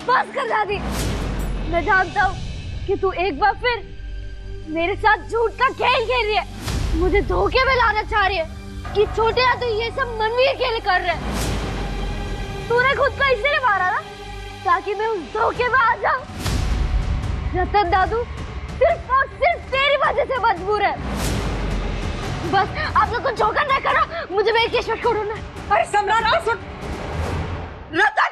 बस कर दादी। मैं जानता हूँ कि तू एक बार फिर मेरे साथ झूठ का खेल खेल रही है, मुझे धोखे में लाना चाह रही है कि छोटे या तो ये सब मनवीर के लिए कर रहे हैं। तूने खुद को इसलिए मारा ना ताकि मैं उस धोखे में आ जाऊं। रतन दादू सिर्फ और सिर्फ तेरी वजह से मजबूर है। बस आप लोग को धोखा न करो, मुझे मेरे केस में छोड़ो ना। अरे सम्राट सुन, रतन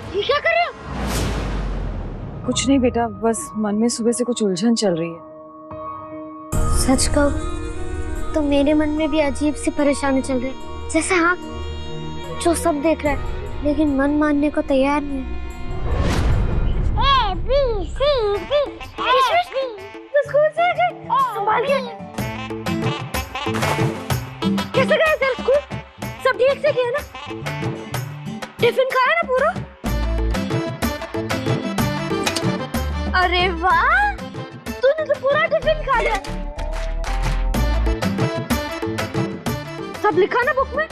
ये क्या कर रहे हो? कुछ नहीं बेटा, बस मन में सुबह से कुछ उलझन चल रही है। सच कहूं तो मेरे मन में भी अजीब सी परेशानी चल रही है। जैसे हाँ जो सब देख रहा है लेकिन मन मानने को तैयार नहीं है। A B C D तो स्कूल से गए, संभाल के। कैसे गए तेरे स्कूल? सब ठीक से किया ना? टिफिन खाया ना पूरा? अरे वाह, तूने तो पूरा टिफिन खा लिया। सब लिखा ना बुक में?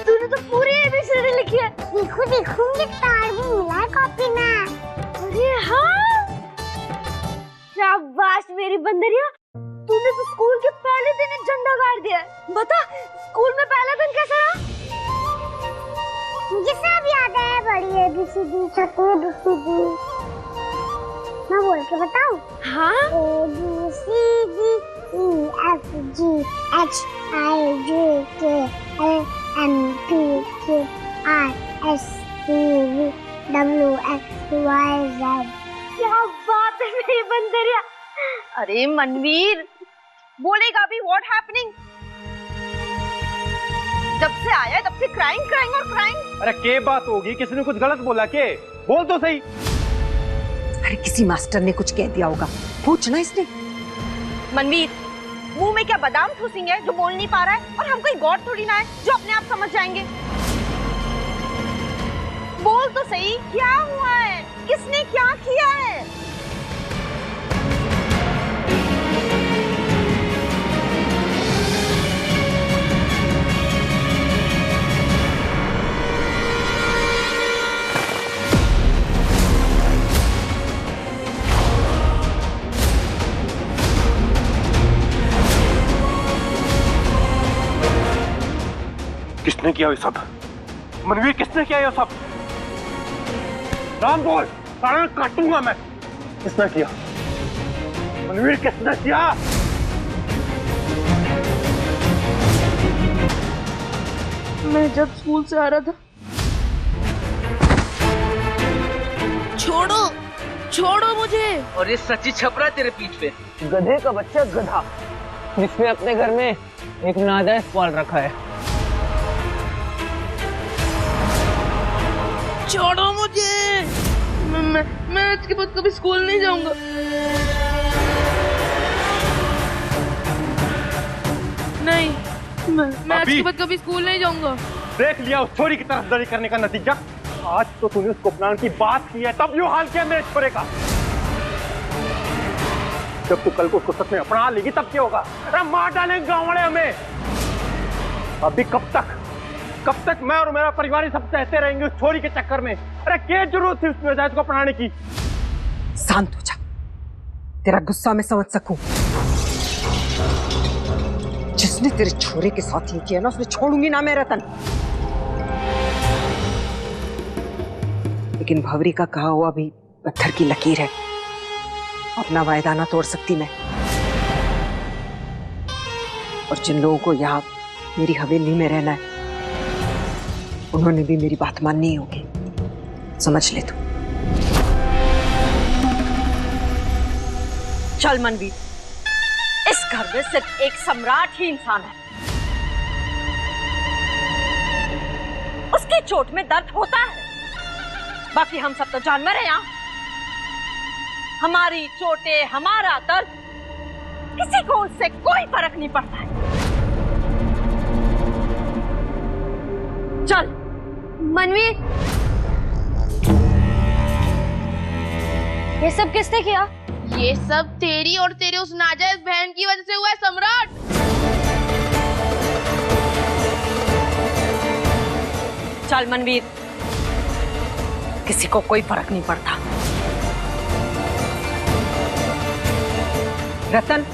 तूने तो पूरी एबीसीडी लिखी है। देखो देखो मुझे तार भी मिला है कॉपी में। अरे हाँ, शाबाश मेरी बंदरिया, तूने तो स्कूल के पहले दिन ही झंडा गाड़ दिया। बता स्कूल में पहला दिन कैसा रहा? मुझे सब याद है, बड़ी एबीसीडी, छोटी एबीसीडी। मैं बोल के बताऊं? हाँ। A B C D E F G H I J K L M P Q R S T V W X Y Z। क्या बात है मेरी बंदरिया। अरे मनवीर बोलेगा भी व्हाट हैपनिंग? जब से आया तब से क्राइंग क्राइंग और क्राइंग। अरे क्या बात होगी, किसी ने कुछ गलत बोला के? बोल तो सही। अरे किसी मास्टर ने कुछ कह दिया होगा, पूछना इसने। मनवीर मुंह में क्या बादाम ठूसेंगे जो बोल नहीं पा रहा है, और हम कोई गॉड थोड़ी ना है जो अपने आप समझ जाएंगे। बोल तो सही, क्या हुआ है? किसने क्या किया है? किसने किया ये सब? मनवीर किसने किया ये सब? नाम बोल, सारा काटूंगा मैं। किसने किया? मनवीर किसने किया? मैं जब स्कूल से आ रहा था। छोड़ो छोड़ो मुझे। और ये सच्ची छपरा तेरे पीठ पे। गधे का बच्चा गधा, जिसने अपने घर में एक नाजायज पाल रखा है। छोड़ो मुझे। मैं आज के बाद कभी स्कूल नहीं जाऊंगा। नहीं, मैं आज के बाद कभी स्कूल नहीं जाऊंगा। देख लिया उस छोरी की तरफदारी करने का नतीजा। आज तो तूने उसको अपनाने की बात की है, तब यूं हाल किया मेरे छोरे का। जब तू कल को उसको सच में अपना लेगी तब क्या होगा? अरे मार डालेंगे गाँव वाले हमें। अभी कब तक मैं और मेरा परिवार सब सहते रहेंगे उस छोरी के चक्कर में? अरे क्या जरूरत थी उस नाजायज को अपनाने की? शांत हो जा, तेरा गुस्सा मैं समझ सकूं। जिसने तेरे छोरे के साथ ये किया ना, उसने छोड़ूंगी ना मैं रतन। लेकिन भवरी का कहा हुआ भी पत्थर की लकीर है, अपना वायदा ना तोड़ सकती मैं। और जिन लोगों को यहाँ मेरी हवेली में रहना है, उन्होंने भी मेरी बात माननी होगी, समझ ले तू। चल मनवीर, इस घर में सिर्फ एक सम्राट ही इंसान है। उसकी चोट में दर्द होता है, बाकी हम सब तो जानवर हैं यहाँ। हमारी चोटें, हमारा दर्द, किसी को उससे कोई फर्क नहीं पड़ता है। चल मनवीर, ये सब किसने किया? ये सब तेरी और तेरे उस नाजायज बहन की वजह से हुआ है सम्राट। चल मनवीर, किसी को कोई फर्क नहीं पड़ता। रतन,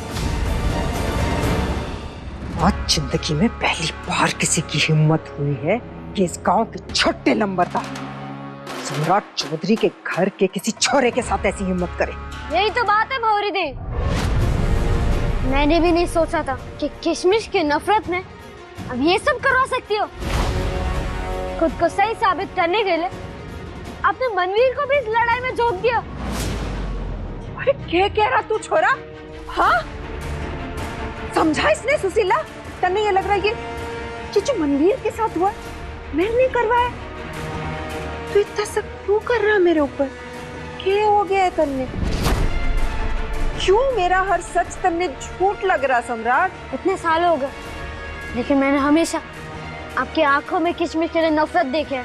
आज जिंदगी में पहली बार किसी की हिम्मत हुई है कि इस गांव के छोटे नंबरदार सम्राट चौधरी के घर के किसी छोरे के साथ ऐसी हिम्मत करे। यही तो बात है भौरी दी। मैंने भी नहीं सोचा था कि किशमिश की नफरत में अब ये सब करवा सकती हो। खुद को सही साबित करने के लिए आपने मनवीर को भी इस लड़ाई में झोंक दिया। अरे क्या कह रहा तू छोरा? हाँ, समझा इसने सुशीला? तन्ने ये लग रहा है कि जो मनवीर के साथ हुआ मैंने करवाया। तू इतना सब क्यों कर रहा मेरे ऊपर? क्या हो गया है तन्ने? क्यों मेरा हर सच तन्ने झूठ लग रहा सम्राट? इतने साल हो गए, लेकिन मैंने हमेशा आपकी आंखों में किशमिश के लिए नफरत देखे है।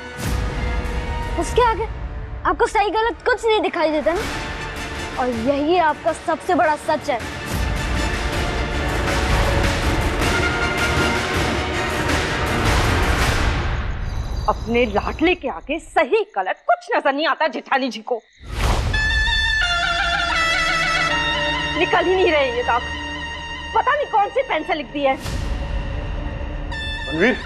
उसके आगे आपको सही गलत कुछ नहीं दिखाई देता ना, और यही आपका सबसे बड़ा सच है। अपने लाडले के आगे सही गलत कुछ नजर नहीं आता जेठानी जी को। निकल ही नहीं रहे ये दाग, पता नहीं कौन सी पेन से लिख दी है। मनवीर,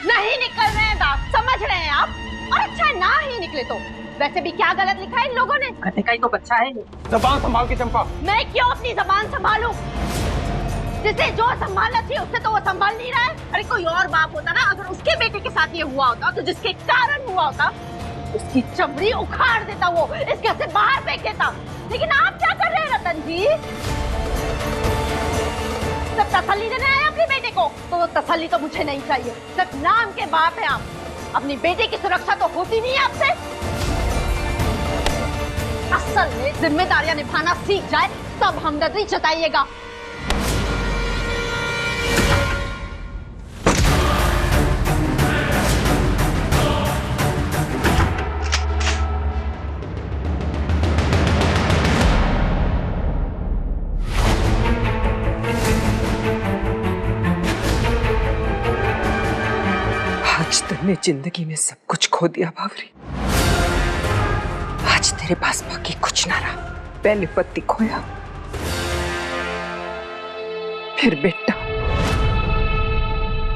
नहीं निकल रहे हैं दाग, समझ रहे हैं आप? और अच्छा ना ही निकले तो वैसे भी क्या गलत लिखा है इन लोगों ने? कहने का ही तो बच्चा है। जबान संभाल के चंपा। मैं क्यों अपनी जबान संभालूं? जिसे जो संभालना चाहिए उससे तो वो संभाल नहीं रहा है। अरे कोई और बाप होता ना, अगर उसके बेटे के साथ ये हुआ होता तो जिसके कारण हुआ होता उसकी चमड़ी उखाड़ देता, वो इस घर से बाहर फेंक देता। लेकिन आप क्या कर रहे हैं रतन जी? सब तसल्ली देने आए अपने बेटे को, तो वो तसल्ली तो मुझे नहीं चाहिए। सिर्फ नाम के बाप है आप, अपनी बेटे की सुरक्षा तो होती नहीं है आपसे। असल में जिम्मेदारियां निभाना सीख जाए तब हमदर्दी जताइएगा। आज तन्ने जिंदगी में सब कुछ खो दिया बावरी। आज तेरे पास बाकी कुछ ना रहा। पहले पति खोया, फिर बेटा,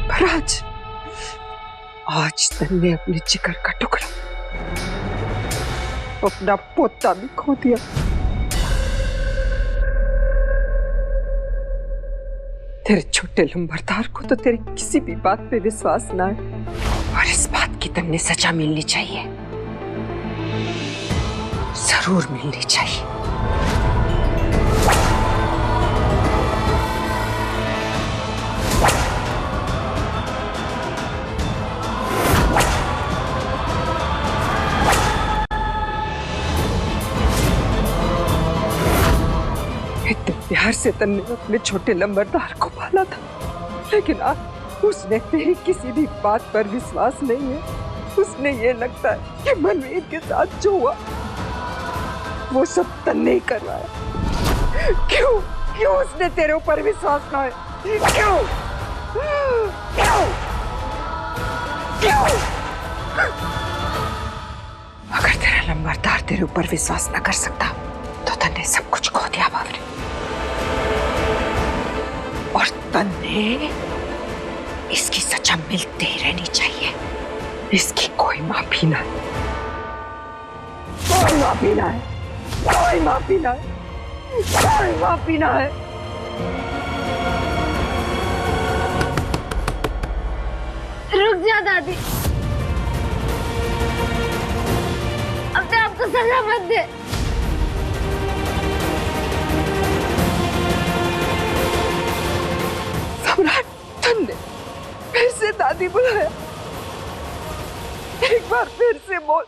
पर आज तन्ने अपने जिगर का टुकड़ा, अपना पोता भी खो दिया। तेरे छोटे लंबरदार को तो तेरी किसी भी बात पे विश्वास ना है, और इस बात की तन्ने सजा मिलनी चाहिए, जरूर मिलनी चाहिए। इतने प्यार से तन्ने अपने छोटे लंबरदार को पाला था, लेकिन आज उसने तेरी किसी भी बात पर विश्वास नहीं है। उसने ये लगता है कि मनवीर के साथ जो हुआ वो सब तन्ने ही करवाया। क्यों उसने तेरे ऊपर विश्वास ना है? क्यों? अगर तेरा लंबरदार तेरे ऊपर विश्वास न कर सकता तो तन्ने सब कुछ खो दिया बावरी, और तन्ने इसकी सजा मिलते ही रहनी चाहिए। इसकी कोई माफी ना है, कोई माफी ना है, कोई माफी ना है, कोई माफी ना है। रुक जा दादी, अपने आप को सजा मत दे। सम्राट, तन्ने फिर से दादी बुलाया। एक बार फिर से बोल।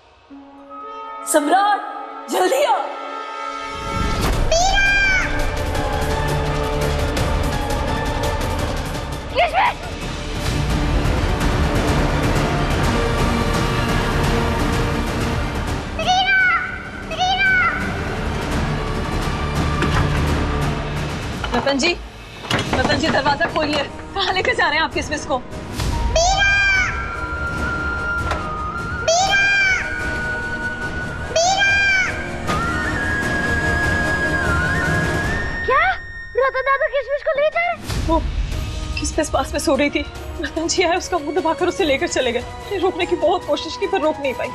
सम्राट जल्दी आ। रतन जी दरवाजा खोलिए। कहाँ लेकर जा रहे हैं आप किसमिस को? क्या रतन दादा किशमिश को ले जा रहे? वो किसमिस पास में सो रही थी, रतन जी आए उसका मुंह दबाकर उसे लेकर चले गए। रोकने की बहुत कोशिश की पर रोक नहीं पाई।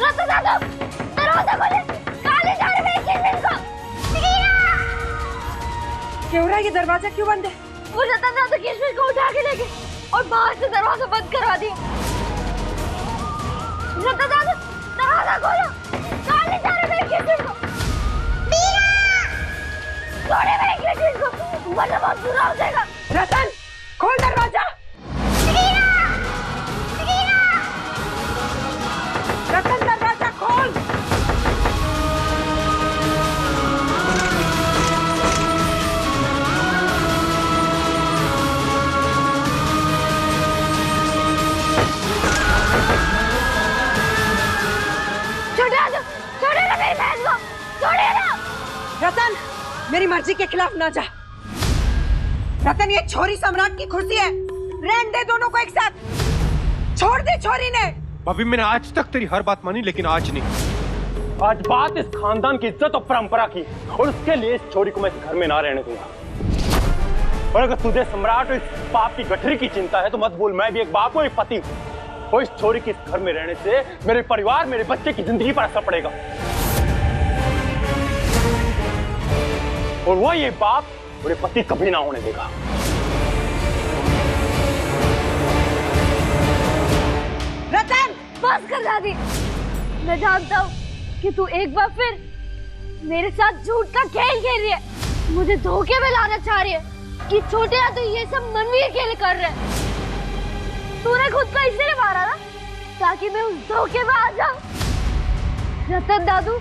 रतन दादा दरवाजा खोले, कहाँ ले जा रहे हैं किशमिश को? क्या हो रहा है? ये दरवाजा क्यों बंद है? वो रतन दादा किशमिश को उठा के ले गए और बाहर से दरवाजा बंद करवा दिया। रतन दादा दरवाजा खोलो, कहाँ ले जा रहे हैं किशमिश को? छोड़े मेरे किशमिश को, वरना बहुत बुरा हो जाएगा। रतन खोल दरवाजा। रतन दरवाजा खोल। छोड़े ना मेरी बहन को, छोड़े ना। रतन मेरी मर्जी के खिलाफ ना जा। रतन ये छोरी सम्राट की खुशी है, रहने दे दोनों को एक साथ। छोड़ दे छोरी ने। भाभी मैंने आज तक तेरी हर बात मानी, लेकिन आज नहीं। आज बात इस खानदान की इज्जत और परंपरा की, और उसके लिए इस छोरी को मैं इस घर में ना रहने दूंगा। और अगर तुझे सम्राट और इस पाप की गठरी की चिंता है तो मत बोल, मैं भी एक बाप और एक पति हूँ। और इस छोरी के इस घर में रहने से मेरे परिवार, मेरे बच्चे की जिंदगी पर असर पड़ेगा। और वो ये बाप मेरे पति कभी ना होने देगा। रतन बस कर दादी, मैं जानता हूँ कि तू एक बार फिर मेरे साथ झूठ का खेल खेल रही है, मुझे धोखे में लाना चाह रही है कि छोटे या तो ये सब मनवीर के लिए कर रहे हैं। तूने खुद को इसलिए मारा ना ताकि मैं उस धोखे में आ जाऊं। रतन दादू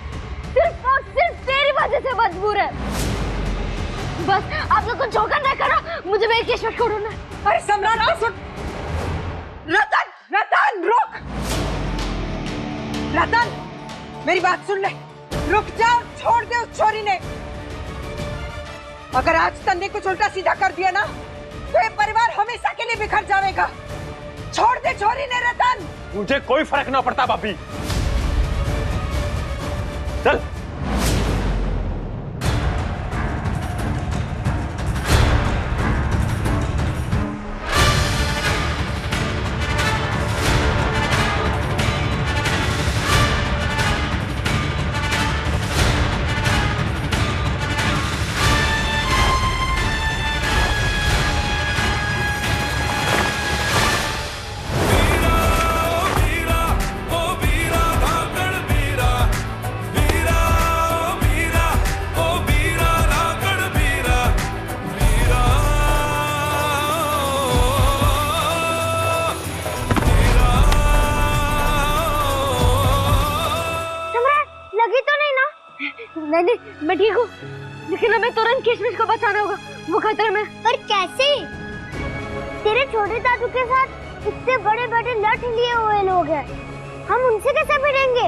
सिर्फ और सिर्फ तेरी वजह से मजबूर है। बस आप लोग को जो करना है करो, मुझे मेरी किस्मत को ढूंढना है। अरे सम्राट को सुन। रतन रतन रुक। रतन मेरी बात सुन ले, रुक जा, छोड़ दे उस छोरी ने। अगर आज तन्ने कुछ उल्टा सीधा कर दिया ना तो ये परिवार हमेशा के लिए बिखर जाएगा। छोड़ दे छोरी ने रतन। मुझे कोई फर्क ना पड़ता भाभी, चल। नहीं, मैं ठीक हूँ, लेकिन हमें तुरंत किशमिश को बचाना होगा, वो खतरे में। पर कैसे? तेरे छोटे दादू के साथ इतने बड़े बड़े लठ लिए हुए लोग हैं, हम उनसे कैसे भिड़ेंगे?